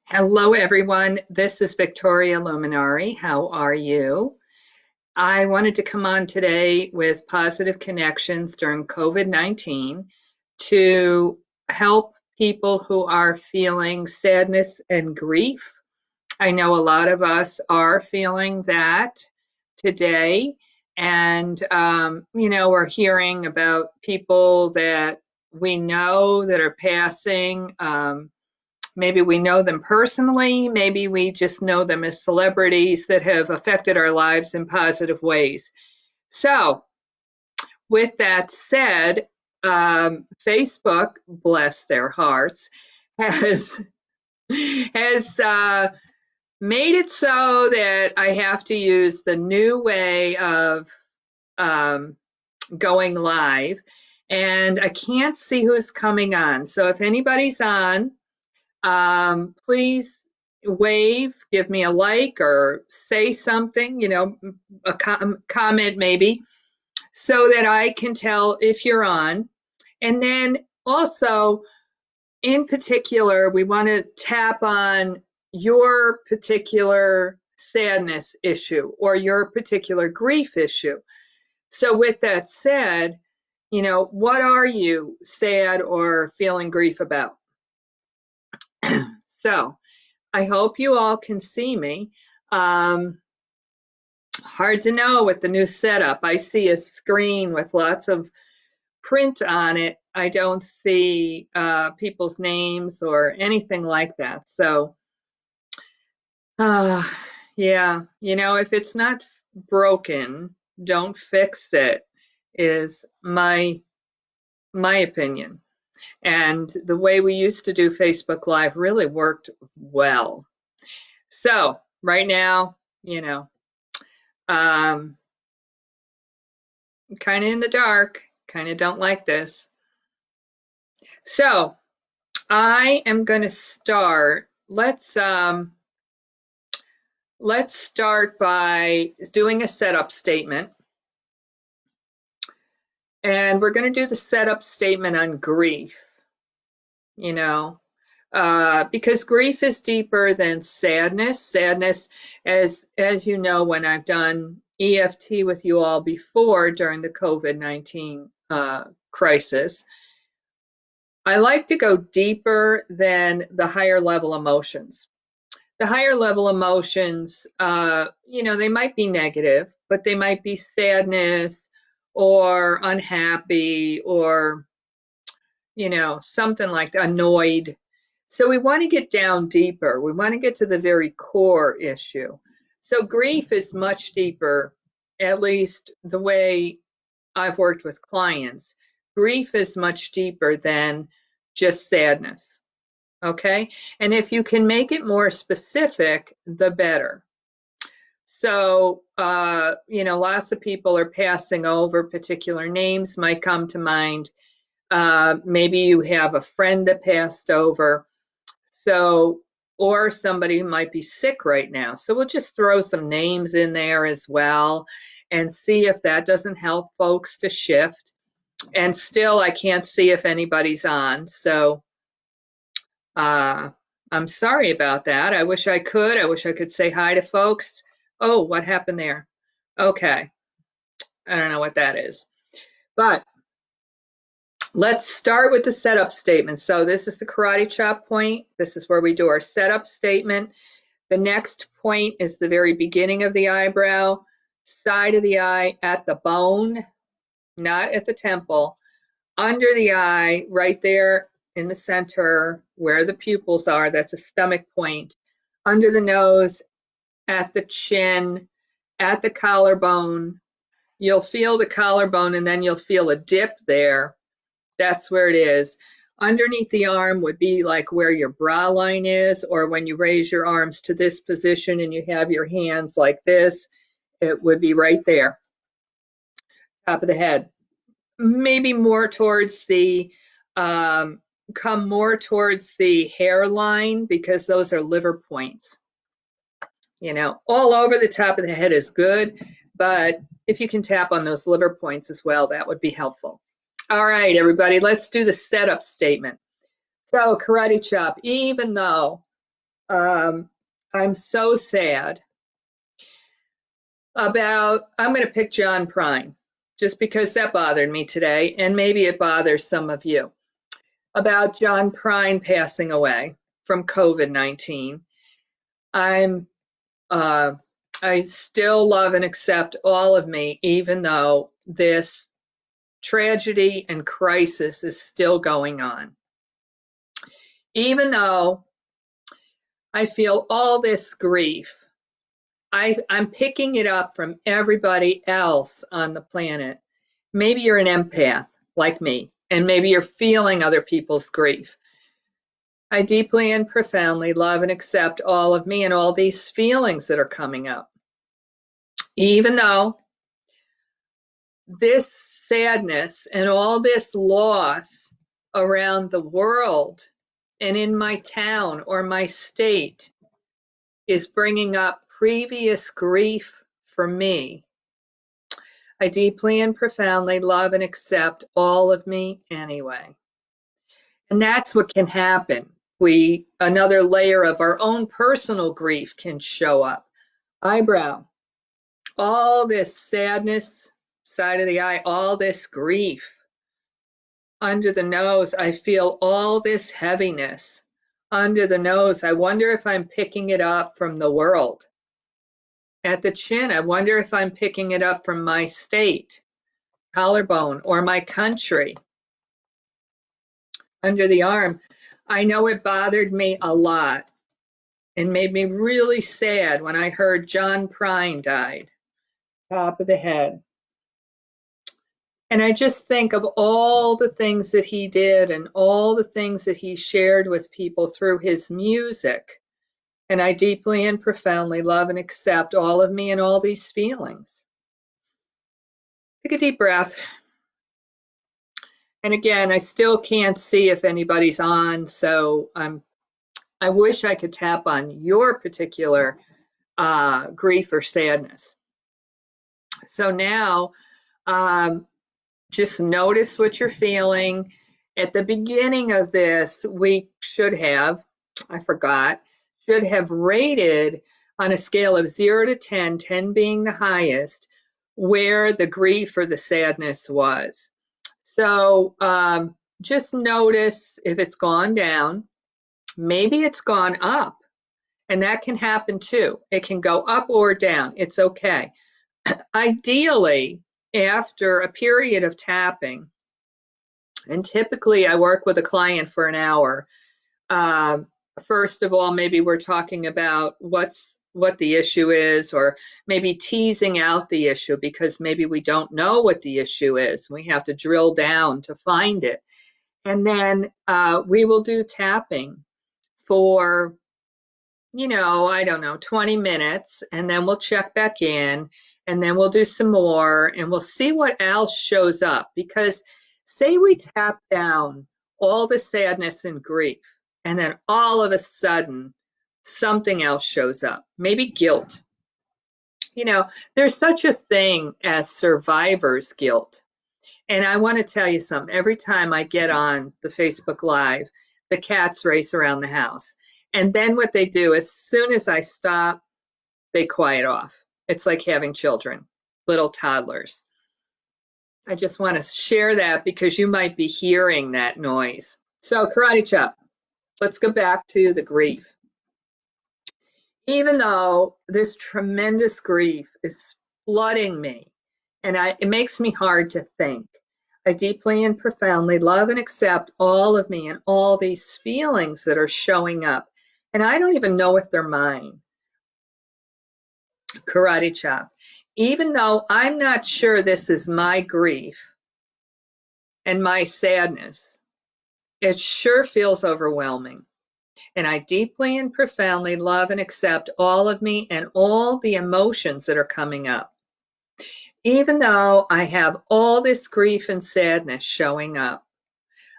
Hello, everyone. This is Victoria Luminari. How are you? I wanted to come on today with positive connections during COVID-19 to help people who are feeling sadness and grief. I know a lot of us are feeling that today. And, we're hearing about people that we know that are passing. Maybe we know them personally, maybe we just know them as celebrities that have affected our lives in positive ways. So, with that said, Facebook, bless their hearts, has has made it so that I have to use the new way of um, going live, and I can't see who's coming on. So if anybody's on, please wave, give me a like, or say something, a comment maybe, so that I can tell if you're on. And then also, in particular, we want to tap on your particular sadness issue or your particular grief issue. So, with that said, what are you sad or feeling grief about? So, I hope you all can see me. Um, Hard to know with the new setup. I see a screen with lots of print on it. I don't see people's names or anything like that. So, uh, yeah, if it's not broken, don't fix it, is my opinion. And the way we used to do Facebook Live really worked well. So, right now, um, kind of in the dark, kind of don't like this. So I am going to start. Let's start by doing a setup statement. And we're going to do the setup statement on grief, because grief is deeper than sadness. Sadness, as you know, when I've done EFT with you all before during the COVID-19 crisis, I like to go deeper than the higher level emotions. The higher level emotions, they might be negative, but they might be sadness or unhappy or, something like that, annoyed. So we want to get down deeper. We want to get to the very core issue. So grief is much deeper, at least the way I've worked with clients. Grief is much deeper than just sadness. Okay. And if you can make it more specific, the better. So, lots of people are passing over, particular names might come to mind. Maybe you have a friend that passed over. So, or somebody who might be sick right now. So we'll just throw some names in there as well and see if that doesn't help folks to shift. And still, I can't see if anybody's on. So, uh, I'm sorry about that. I wish I could. I wish I could say hi to folks. Oh, what happened there? Okay. I don't know what that is. But let's start with the setup statement. So this is the karate chop point. This is where we do our setup statement. The next point is the very beginning of the eyebrow, side of the eye at the bone, not at the temple, under the eye, right there in the center where the pupils are. That's a stomach point. Under the nose, at the chin, at the collarbone. You'll feel the collarbone and then you'll feel a dip there. That's where it is. Underneath the arm would be like where your bra line is, or when you raise your arms to this position and you have your hands like this, it would be right there. Top of the head. Maybe more towards come more towards the hairline because those are liver points. All over the top of the head is good, but if you can tap on those liver points as well, that would be helpful. All right, everybody, let's do the setup statement. So, karate chop, even though Um, I'm so sad about, I'm going to pick John Prine, just because that bothered me today, and maybe it bothers some of you, about John Prine passing away from COVID-19. I'm, uh, I still love and accept all of me, even though this tragedy and crisis is still going on. Even though I feel all this grief, I'm picking it up from everybody else on the planet. Maybe you're an empath like me, and maybe you're feeling other people's grief. I deeply and profoundly love and accept all of me and all these feelings that are coming up. Even though this sadness and all this loss around the world and in my town or my state is bringing up previous grief for me, I deeply and profoundly love and accept all of me anyway. And that's what can happen. Another layer of our own personal grief can show up. Eyebrow, all this sadness, side of the eye, all this grief. Under the nose, I feel all this heaviness. Under the nose, I wonder if I'm picking it up from the world. At the chin, I wonder if I'm picking it up from my state, collarbone, or my country. Under the arm, I know it bothered me a lot and made me really sad when I heard John Prine died. Top of the head. And I just think of all the things that he did and all the things that he shared with people through his music. And I deeply and profoundly love and accept all of me and all these feelings. Take a deep breath. And again, I still can't see if anybody's on, so I wish I could tap on your particular grief or sadness. So now, just notice what you're feeling. At the beginning of this, we I forgot, should have rated on a scale of 0 to 10, 10 being the highest, where the grief or the sadness was. So just notice if it's gone down. Maybe it's gone up, and that can happen too. It can go up or down. It's okay. Ideally, after a period of tapping, and typically I work with a client for an hour. First of all, maybe we're talking about what the issue is, or maybe teasing out the issue because maybe we don't know what the issue is. We have to drill down to find it. And then we will do tapping for, I don't know, 20 minutes, and then we'll check back in, and then we'll do some more, and we'll see what else shows up. Because say we tap down all the sadness and grief, and then all of a sudden something else shows up, maybe guilt. There's such a thing as survivor's guilt. And I want to tell you something. Every time I get on the Facebook Live, the cats race around the house. And then what they do, as soon as I stop, they quiet off. It's like having children, little toddlers. I just want to share that because you might be hearing that noise. So, karate chop, let's go back to the grief. Even though this tremendous grief is flooding me, and it makes me hard to think, I deeply and profoundly love and accept all of me and all these feelings that are showing up. And I don't even know if they're mine. Karate chop. Even though I'm not sure this is my grief and my sadness, it sure feels overwhelming. And I deeply and profoundly love and accept all of me and all the emotions that are coming up. Even though I have all this grief and sadness showing up,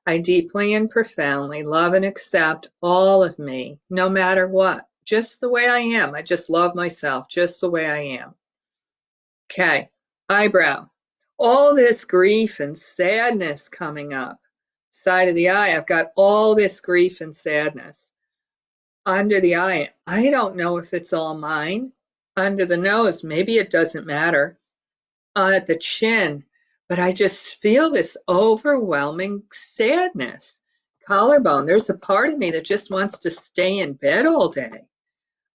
I deeply and profoundly love and accept all of me, no matter what, just the way I am. I just love myself just the way I am. Okay, eyebrow. All this grief and sadness coming up. Side of the eye, I've got all this grief and sadness. Under the eye, I don't know if it's all mine. Under the nose, maybe it doesn't matter. On at the chin, but I just feel this overwhelming sadness. Collarbone, there's a part of me that just wants to stay in bed all day.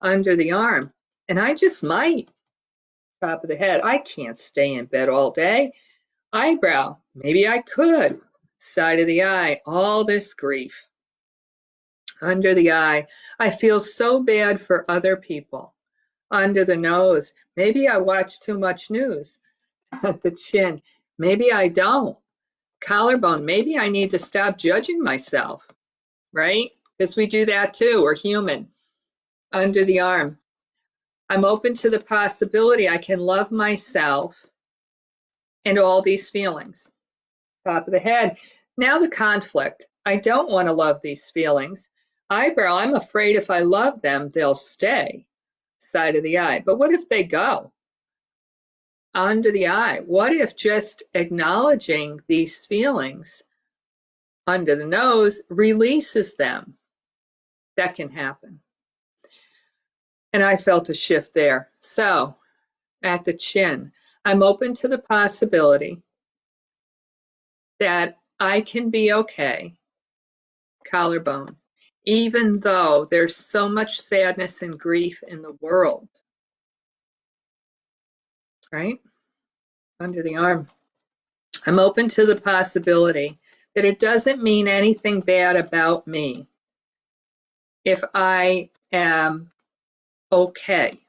Under the arm, and I just might. Top of the head, I can't stay in bed all day. Eyebrow, maybe I could. Side of the eye, all this grief. Under the eye, I feel so bad for other people. Under the nose, maybe I watch too much news. At the chin, maybe I don't. Collarbone, maybe I need to stop judging myself, right? Because we do that too, we're human. Under the arm, I'm open to the possibility I can love myself and all these feelings. Top of the head, now the conflict. I don't want to love these feelings. Eyebrow, I'm afraid if I love them, they'll stay. Side of the eye, but what if they go? Under the eye, what if just acknowledging these feelings under the nose releases them? That can happen. And I felt a shift there. So at the chin, I'm open to the possibility that I can be okay. Collarbone, even though there's so much sadness and grief in the world, right? Under the arm, I'm open to the possibility that it doesn't mean anything bad about me if I am okay.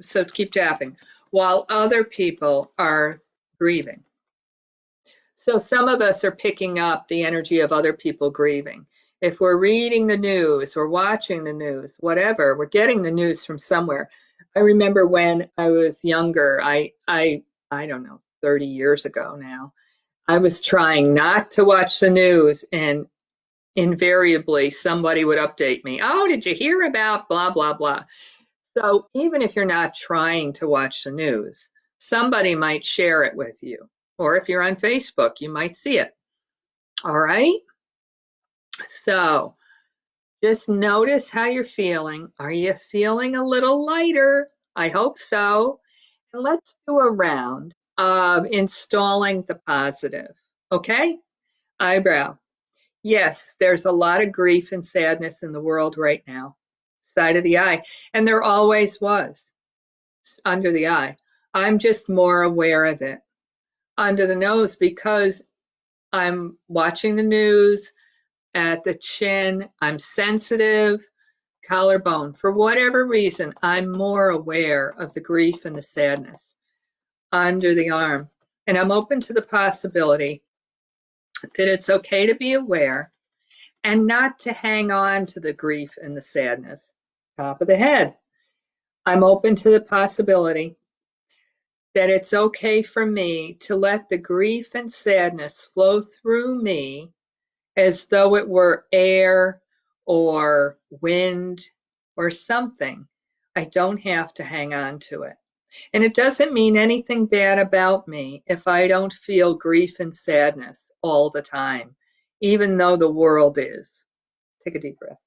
So keep tapping, while other people are grieving. So some of us are picking up the energy of other people grieving. If we're reading the news or watching the news, whatever, we're getting the news from somewhere. I remember when I was younger, I don't know, 30 years ago now, I was trying not to watch the news, and invariably somebody would update me. Oh, did you hear about blah, blah, blah? So even if you're not trying to watch the news, somebody might share it with you. Or if you're on Facebook, you might see it. All right. So just notice how you're feeling. Are you feeling a little lighter? I hope so. And let's do a round of installing the positive. Okay. Eyebrow. Yes, there's a lot of grief and sadness in the world right now. Side of the eye. And there always was. Under the eye. I'm just more aware of it. Under the nose, because I'm watching the news. At the chin, I'm sensitive. Collarbone, for whatever reason, I'm more aware of the grief and the sadness. Under the arm, and I'm open to the possibility that it's okay to be aware and not to hang on to the grief and the sadness. Top of the head, I'm open to the possibility that it's okay for me to let the grief and sadness flow through me as though it were air or wind or something. I don't have to hang on to it. And it doesn't mean anything bad about me if I don't feel grief and sadness all the time, even though the world is. Take a deep breath.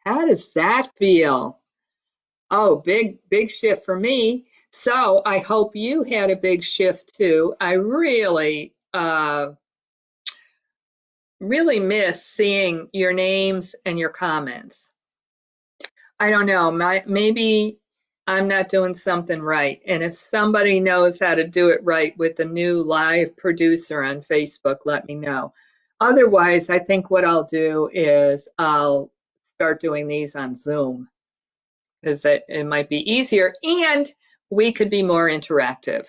How does that feel? Oh, big shift for me. So I hope you had a big shift too. I really miss seeing your names and your comments. I don't know, maybe I'm not doing something right. And if somebody knows how to do it right with the new live producer on Facebook, let me know. Otherwise, I think what I'll do is I'll start doing these on Zoom, because it might be easier and we could be more interactive.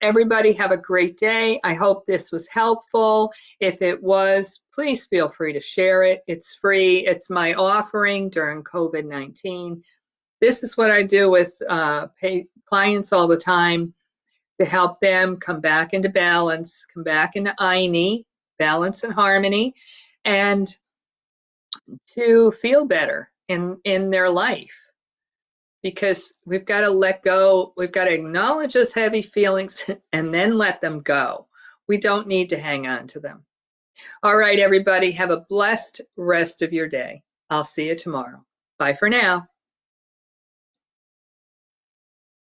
Everybody have a great day. I hope this was helpful. If it was, please feel free to share it. It's free. It's my offering during COVID-19. This is what I do with clients all the time to help them come back into balance, come back into INI, balance and harmony, and to feel better in their life. Because we've got to let go, we've got to acknowledge those heavy feelings and then let them go. We don't need to hang on to them. All right, everybody, have a blessed rest of your day. I'll see you tomorrow. Bye for now.